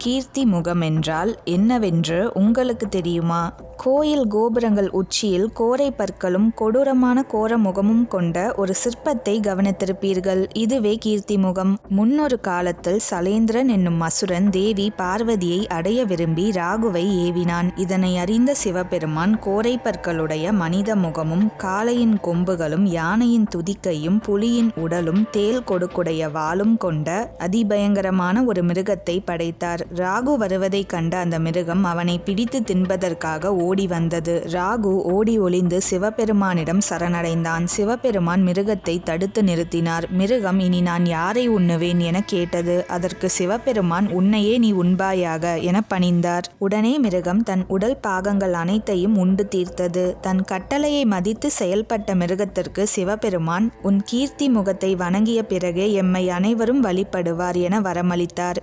கீர்த்தி முகம் என்றால் என்னவென்று உங்களுக்கு தெரியுமா? கோயில் கோபுரங்கள் உச்சியில் கோரை பற்களும் கொடூரமான கோர முகமும் கொண்ட ஒரு சிற்பத்தை கவனித்திருப்பீர்கள். இதுவே கீர்த்தி முகம். முன்னொரு காலத்தில் சலேந்திரன் என்னும் அசுரன் தேவி பார்வதியை அடைய விரும்பி ராகுவை ஏவினான். இதனை அறிந்த சிவபெருமான் கோரை பற்களுடைய மனித முகமும் காளையின் கொம்புகளும் யானையின் துதிக்கையும் புலியின் உடலும் தேல் கொடுக்குடைய வாளும் கொண்ட அதிபயங்கரமான ஒரு மிருகத்தை படைத்தார். ராகு வருவதை கண்ட அந்த மிருகம் அவனை பிடித்து தின்பதற்காக ஓடி வந்தது. ராகு ஓடி ஒளிந்து சிவபெருமானிடம் சரணடைந்தான். சிவபெருமான் மிருகத்தை தடுத்து நிறுத்தினார். மிருகம் இனி நான் யாரை உண்ணுவேன் என கேட்டது. அதற்கு சிவபெருமான் உன்னையே நீ உண்பாயாக என பணிந்தார். உடனே மிருகம் தன் உடல் பாகங்கள் அனைத்தையும் உண்டு தீர்த்தது. தன் கட்டளையை மதித்து செயல்பட்ட மிருகத்திற்கு சிவபெருமான் உன் கீர்த்தி முகத்தை வணங்கிய பிறகே எம்மை அனைவரும் வழிபடுவார் என வரமளித்தார்.